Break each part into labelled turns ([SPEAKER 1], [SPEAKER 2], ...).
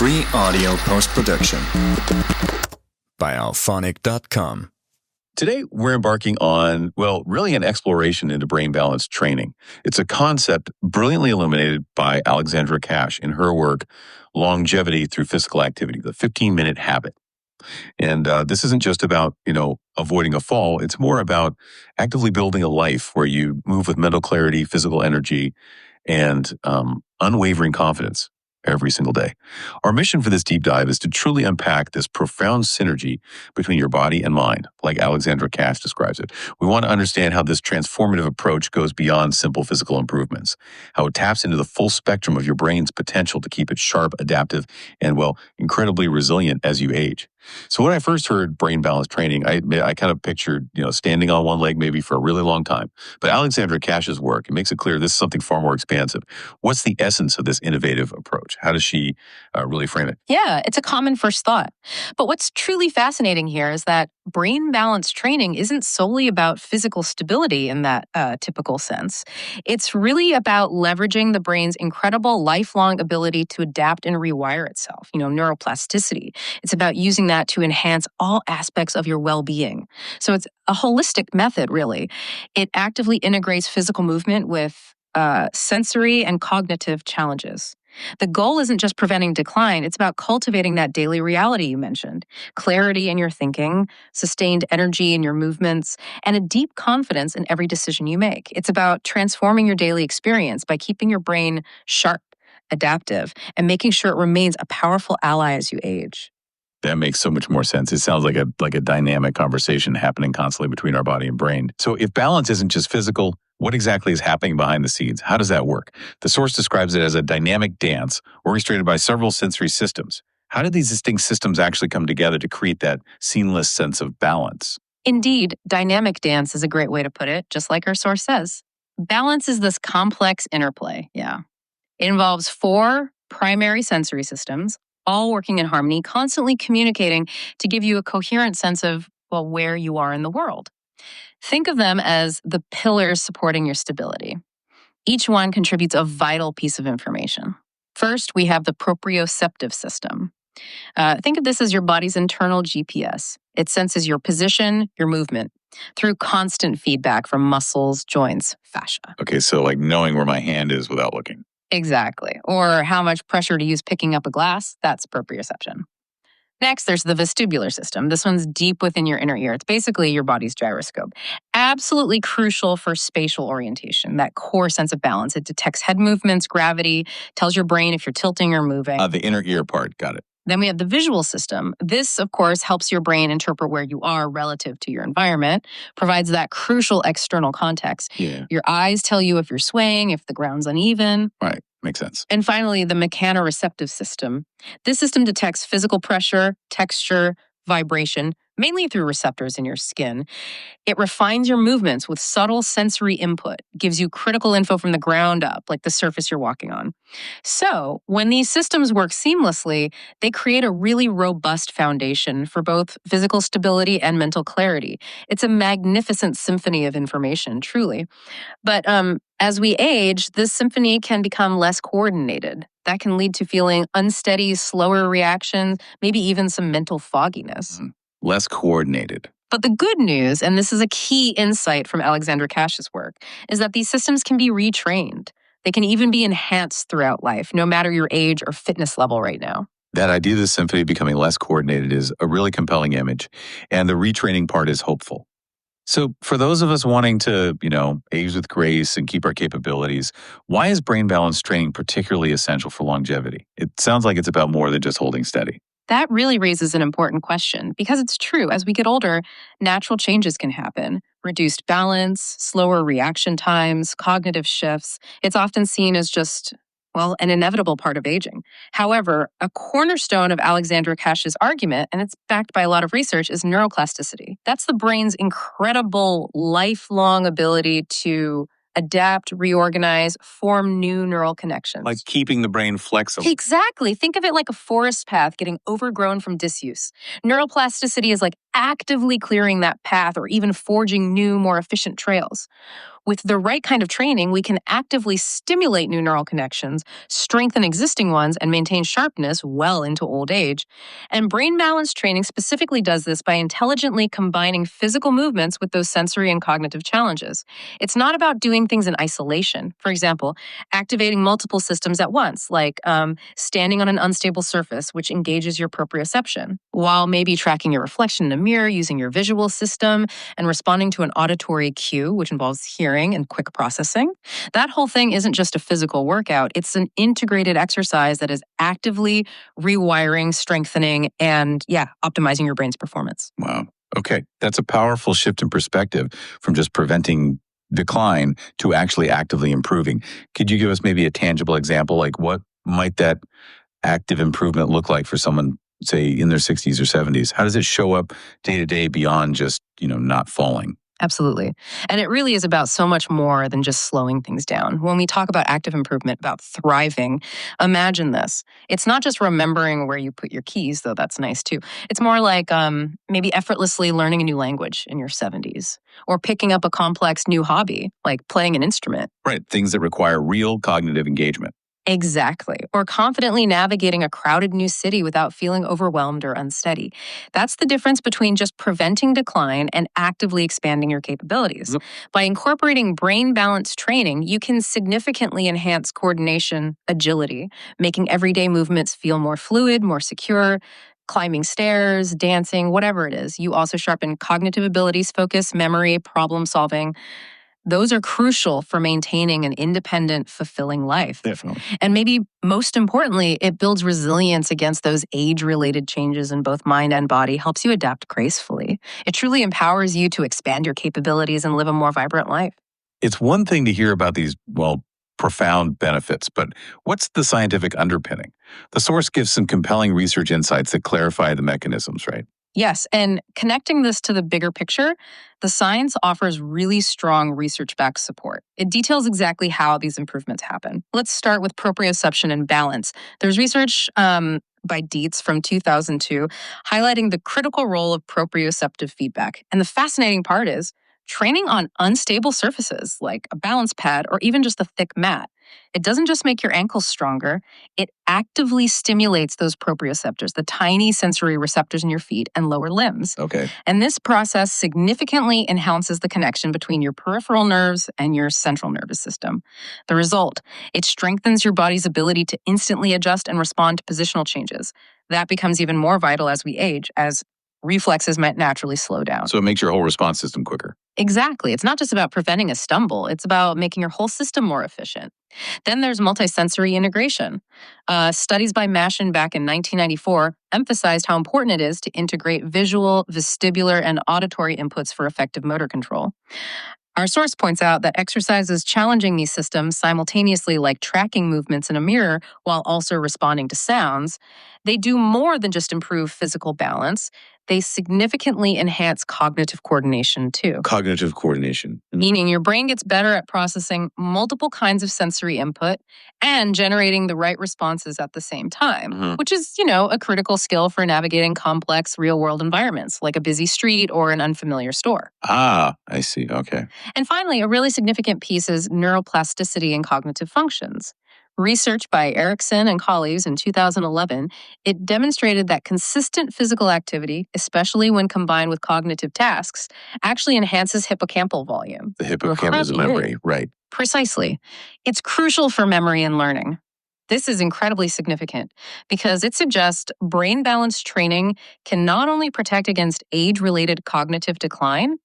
[SPEAKER 1] Free audio post-production by alphonic.com.
[SPEAKER 2] Today, we're embarking on, really an exploration into brain balance training. It's a concept brilliantly illuminated by Alexandra Cash in her work, Longevity Through Physical Activity, the 15-minute habit. And this isn't just about, avoiding a fall. It's more about actively building a life where you move with mental clarity, physical energy, and unwavering confidence every single day. Our mission for this deep dive is to truly unpack this profound synergy between your body and mind, like Alexandra Cash describes it. We want to understand how this transformative approach goes beyond simple physical improvements, how it taps into the full spectrum of your brain's potential to keep it sharp, adaptive, and, incredibly resilient as you age. So when I first heard brain balance training, I kind of pictured, standing on one leg maybe for a really long time. But Alexandra Cash's work, it makes it clear this is something far more expansive. What's the essence of this innovative approach? How does she really frame it?
[SPEAKER 3] Yeah, it's a common first thought. But what's truly fascinating here is that brain balance training isn't solely about physical stability in that typical sense. It's really about leveraging the brain's incredible lifelong ability to adapt and rewire itself, neuroplasticity. It's about using that to enhance all aspects of your well-being. So it's a holistic method, really. It actively integrates physical movement with sensory and cognitive challenges. The goal isn't just preventing decline, it's about cultivating that daily reality you mentioned, clarity in your thinking, sustained energy in your movements, and a deep confidence in every decision you make. It's about transforming your daily experience by keeping your brain sharp, adaptive, and making sure it remains a powerful ally as you age.
[SPEAKER 2] That makes so much more sense. It sounds like a dynamic conversation happening constantly between our body and brain. So if balance isn't just physical, what exactly is happening behind the scenes? How does that work? The source describes it as a dynamic dance orchestrated by several sensory systems. How did these distinct systems actually come together to create that seamless sense of balance?
[SPEAKER 3] Indeed, dynamic dance is a great way to put it, just like our source says. Balance is this complex interplay, It involves 4 primary sensory systems, all working in harmony, constantly communicating to give you a coherent sense of, where you are in the world. Think of them as the pillars supporting your stability. Each one contributes a vital piece of information. First, we have the proprioceptive system. Think of this as your body's internal GPS. It senses your position, your movement, through constant feedback from muscles, joints, fascia.
[SPEAKER 2] Okay, so like knowing where my hand is without looking.
[SPEAKER 3] Exactly. Or how much pressure to use picking up a glass, that's proprioception. Next, there's the vestibular system. This one's deep within your inner ear. It's basically your body's gyroscope. Absolutely crucial for spatial orientation, that core sense of balance. It detects head movements, gravity, tells your brain if you're tilting or moving.
[SPEAKER 2] The inner ear part, got it.
[SPEAKER 3] Then we have the visual system. This, of course, helps your brain interpret where you are relative to your environment, provides that crucial external context.
[SPEAKER 2] Yeah.
[SPEAKER 3] Your eyes tell you if you're swaying, if the ground's uneven.
[SPEAKER 2] Right. Makes sense.
[SPEAKER 3] And finally, the mechanoreceptive system. This system detects physical pressure, texture, vibration, mainly through receptors in your skin. It refines your movements with subtle sensory input, gives you critical info from the ground up, like the surface you're walking on. So, when these systems work seamlessly, they create a really robust foundation for both physical stability and mental clarity. It's a magnificent symphony of information, truly. But as we age, this symphony can become less coordinated. That can lead to feeling unsteady, slower reactions, maybe even some mental fogginess.
[SPEAKER 2] Less coordinated.
[SPEAKER 3] But the good news, and this is a key insight from Alexandra Cash's work, is that these systems can be retrained. They can even be enhanced throughout life, no matter your age or fitness level right now.
[SPEAKER 2] That idea of the symphony becoming less coordinated is a really compelling image, and the retraining part is hopeful. So for those of us wanting to, age with grace and keep our capabilities, why is brain balance training particularly essential for longevity? It sounds like it's about more than just holding steady.
[SPEAKER 3] That really raises an important question because it's true. As we get older, natural changes can happen. Reduced balance, slower reaction times, cognitive shifts. It's often seen as just, an inevitable part of aging. However, a cornerstone of Alexandra Cash's argument, and it's backed by a lot of research, is neuroplasticity. That's the brain's incredible lifelong ability to adapt, reorganize, form new neural connections.
[SPEAKER 2] Like keeping the brain flexible.
[SPEAKER 3] Exactly. Think of it like a forest path getting overgrown from disuse. Neuroplasticity is like actively clearing that path or even forging new, more efficient trails. With the right kind of training, we can actively stimulate new neural connections, strengthen existing ones, and maintain sharpness well into old age. And brain balance training specifically does this by intelligently combining physical movements with those sensory and cognitive challenges. It's not about doing things in isolation. For example, activating multiple systems at once, like standing on an unstable surface, which engages your proprioception, while maybe tracking your reflection in a mirror using your visual system and responding to an auditory cue, which involves hearing and quick processing. That whole thing isn't just a physical workout, it's an integrated exercise that is actively rewiring, strengthening, and optimizing your brain's performance.
[SPEAKER 2] Wow. Okay. That's a powerful shift in perspective from just preventing decline to actually actively improving. Could you give us maybe a tangible example? Like what might that active improvement look like for someone, say, in their 60s or 70s? How does it show up day to day beyond just, not falling?
[SPEAKER 3] Absolutely. And it really is about so much more than just slowing things down. When we talk about active improvement, about thriving, imagine this. It's not just remembering where you put your keys, though that's nice too. It's more like maybe effortlessly learning a new language in your 70s or picking up a complex new hobby, like playing an instrument.
[SPEAKER 2] Right. Things that require real cognitive engagement.
[SPEAKER 3] Exactly. Or confidently navigating a crowded new city without feeling overwhelmed or unsteady. That's the difference between just preventing decline and actively expanding your capabilities.
[SPEAKER 2] Yep.
[SPEAKER 3] By incorporating brain balance training, you can significantly enhance coordination, agility, making everyday movements feel more fluid, more secure. Climbing stairs, dancing, whatever it is. You also sharpen cognitive abilities, focus, memory, problem solving. Those are crucial for maintaining an independent, fulfilling life.
[SPEAKER 2] Definitely.
[SPEAKER 3] And maybe most importantly, it builds resilience against those age-related changes in both mind and body, helps you adapt gracefully. It truly empowers you to expand your capabilities and live a more vibrant life.
[SPEAKER 2] It's one thing to hear about these, profound benefits, but what's the scientific underpinning? The source gives some compelling research insights that clarify the mechanisms, right?
[SPEAKER 3] Yes, and connecting this to the bigger picture, the science offers really strong research-backed support. It details exactly how these improvements happen. Let's start with proprioception and balance. There's research by Dietz from 2002 highlighting the critical role of proprioceptive feedback. And the fascinating part is training on unstable surfaces like a balance pad or even just a thick mat. It doesn't just make your ankles stronger, it actively stimulates those proprioceptors, the tiny sensory receptors in your feet and lower limbs.
[SPEAKER 2] Okay.
[SPEAKER 3] And this process significantly enhances the connection between your peripheral nerves and your central nervous system. The result, it strengthens your body's ability to instantly adjust and respond to positional changes. That becomes even more vital as we age, as reflexes might naturally slow down.
[SPEAKER 2] So it makes your whole response system quicker.
[SPEAKER 3] Exactly. It's not just about preventing a stumble. It's about making your whole system more efficient. Then there's multisensory integration. Studies by Mashin back in 1994 emphasized how important it is to integrate visual, vestibular, and auditory inputs for effective motor control. Our source points out that exercises challenging these systems simultaneously, like tracking movements in a mirror while also responding to sounds, they do more than just improve physical balance. They significantly enhance cognitive coordination too.
[SPEAKER 2] Cognitive coordination.
[SPEAKER 3] Meaning your brain gets better at processing multiple kinds of sensory input and generating the right responses at the same time, which is, a critical skill for navigating complex real-world environments like a busy street or an unfamiliar store.
[SPEAKER 2] Ah, I see. Okay.
[SPEAKER 3] And finally, a really significant piece is neuroplasticity and cognitive functions. Research by Erickson and colleagues in 2011, it demonstrated that consistent physical activity, especially when combined with cognitive tasks, actually enhances hippocampal volume.
[SPEAKER 2] The hippocampus is memory, right?
[SPEAKER 3] Precisely. It's crucial for memory and learning. This is incredibly significant because it suggests brain balance training can not only protect against age-related cognitive decline,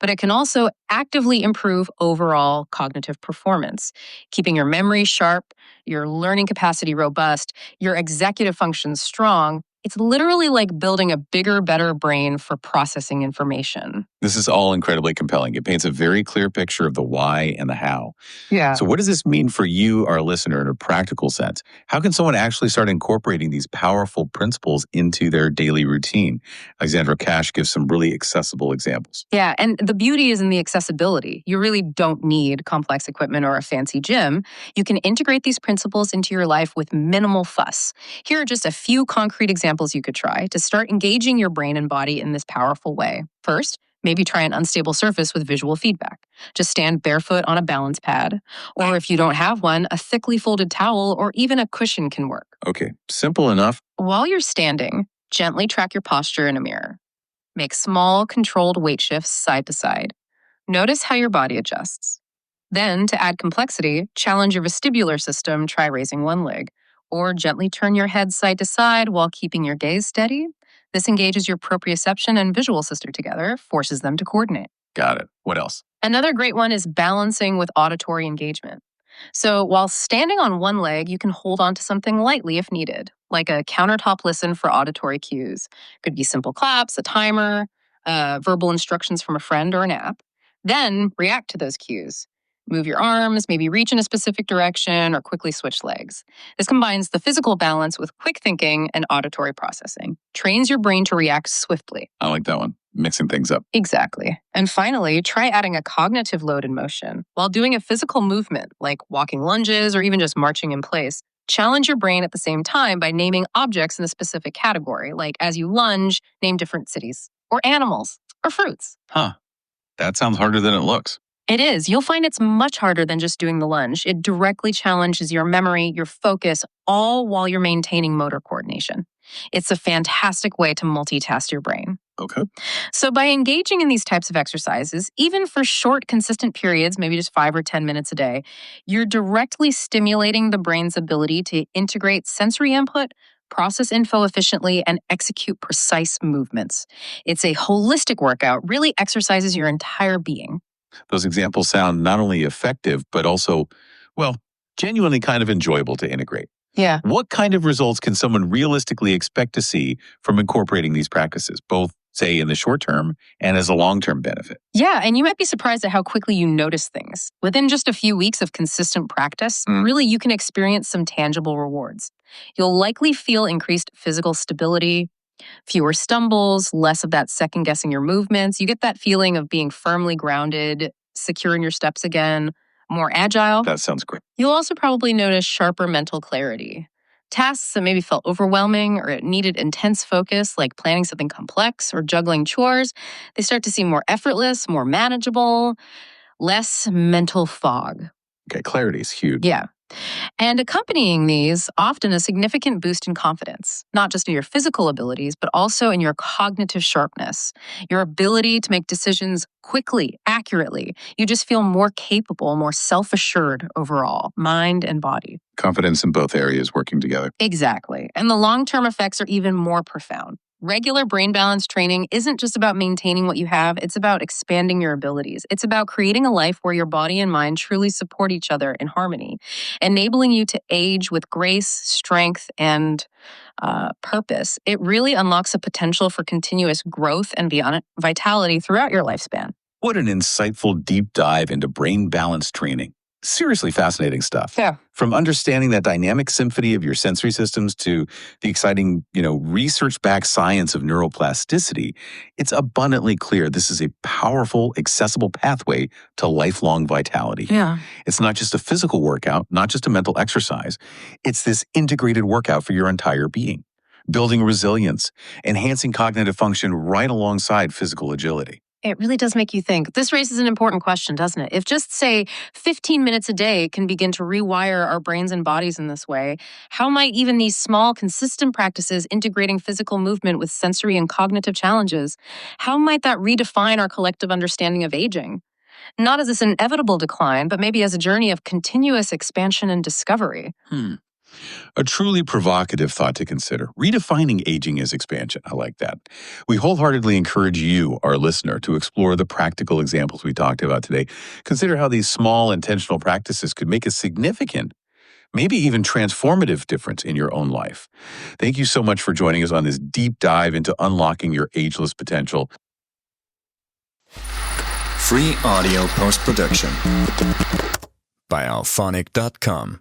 [SPEAKER 3] but it can also actively improve overall cognitive performance, keeping your memory sharp, your learning capacity robust, your executive functions strong. It's literally like building a bigger, better brain for processing information.
[SPEAKER 2] This is all incredibly compelling. It paints a very clear picture of the why and the how.
[SPEAKER 3] Yeah.
[SPEAKER 2] So what does this mean for you, our listener, in a practical sense? How can someone actually start incorporating these powerful principles into their daily routine? Alexandra Cash gives some really accessible examples.
[SPEAKER 3] Yeah, and the beauty is in the accessibility. You really don't need complex equipment or a fancy gym. You can integrate these principles into your life with minimal fuss. Here are just a few concrete examples you could try to start engaging your brain and body in this powerful way. First, Maybe try an unstable surface with visual feedback. Just stand barefoot on a balance pad. Or if you don't have one, a thickly folded towel or even a cushion can work.
[SPEAKER 2] Okay, simple enough.
[SPEAKER 3] While you're standing, gently track your posture in a mirror. Make small, controlled weight shifts side to side. Notice how your body adjusts. Then, to add complexity, challenge your vestibular system, try raising one leg. Or gently turn your head side to side while keeping your gaze steady. This engages your proprioception and visual system together, forces them to coordinate.
[SPEAKER 2] Got it. What else?
[SPEAKER 3] Another great one is balancing with auditory engagement. So while standing on one leg, you can hold on to something lightly if needed, like a countertop listen for auditory cues. Could be simple claps, a timer, verbal instructions from a friend or an app. Then react to those cues. Move your arms, maybe reach in a specific direction, or quickly switch legs. This combines the physical balance with quick thinking and auditory processing. Trains your brain to react swiftly.
[SPEAKER 2] I like that one. Mixing things up.
[SPEAKER 3] Exactly. And finally, try adding a cognitive load in motion. While doing a physical movement, like walking lunges or even just marching in place, challenge your brain at the same time by naming objects in a specific category, like as you lunge, name different cities, or animals, or fruits.
[SPEAKER 2] Huh. That sounds harder than it looks.
[SPEAKER 3] It is. You'll find it's much harder than just doing the lunge. It directly challenges your memory, your focus, all while you're maintaining motor coordination. It's a fantastic way to multitask your brain.
[SPEAKER 2] Okay.
[SPEAKER 3] So by engaging in these types of exercises, even for short, consistent periods, maybe just 5 or 10 minutes a day, you're directly stimulating the brain's ability to integrate sensory input, process info efficiently, and execute precise movements. It's a holistic workout, really exercises your entire being.
[SPEAKER 2] Those examples sound not only effective, but also, well, genuinely kind of enjoyable to integrate.
[SPEAKER 3] Yeah.
[SPEAKER 2] What kind of results can someone realistically expect to see from incorporating these practices, both, say, in the short term and as a long-term benefit?
[SPEAKER 3] Yeah, and you might be surprised at how quickly you notice things. Within just a few weeks of consistent practice, really you can experience some tangible rewards. You'll likely feel increased physical stability, fewer stumbles, less of that second-guessing your movements. You get that feeling of being firmly grounded, secure in your steps again, more agile.
[SPEAKER 2] That sounds great.
[SPEAKER 3] You'll also probably notice sharper mental clarity. Tasks that maybe felt overwhelming or it needed intense focus, like planning something complex or juggling chores, they start to seem more effortless, more manageable, less mental fog.
[SPEAKER 2] Okay, clarity is huge.
[SPEAKER 3] Yeah. And accompanying these, often a significant boost in confidence, not just in your physical abilities, but also in your cognitive sharpness, your ability to make decisions quickly, accurately. You just feel more capable, more self-assured overall, mind and body.
[SPEAKER 2] Confidence in both areas working together.
[SPEAKER 3] Exactly. And the long-term effects are even more profound. Regular brain balance training isn't just about maintaining what you have, it's about expanding your abilities. It's about creating a life where your body and mind truly support each other in harmony, enabling you to age with grace, strength, and purpose. It really unlocks a potential for continuous growth and vitality throughout your lifespan.
[SPEAKER 2] What an insightful deep dive into brain balance training. Seriously fascinating stuff.
[SPEAKER 3] Yeah.
[SPEAKER 2] From understanding that dynamic symphony of your sensory systems to the exciting, research-backed science of neuroplasticity, it's abundantly clear this is a powerful, accessible pathway to lifelong vitality.
[SPEAKER 3] Yeah.
[SPEAKER 2] It's not just a physical workout, not just a mental exercise. It's this integrated workout for your entire being, building resilience, enhancing cognitive function right alongside physical agility.
[SPEAKER 3] It really does make you think. This raises an important question, doesn't it? If just, say, 15 minutes a day can begin to rewire our brains and bodies in this way, how might even these small, consistent practices integrating physical movement with sensory and cognitive challenges, how might that redefine our collective understanding of aging? Not as this inevitable decline, but maybe as a journey of continuous expansion and discovery.
[SPEAKER 2] A truly provocative thought to consider. Redefining aging as expansion. I like that. We wholeheartedly encourage you, our listener, to explore the practical examples we talked about today. Consider how these small, intentional practices could make a significant, maybe even transformative difference in your own life. Thank you so much for joining us on this deep dive into unlocking your ageless potential.
[SPEAKER 1] Free audio post-production by alphonic.com.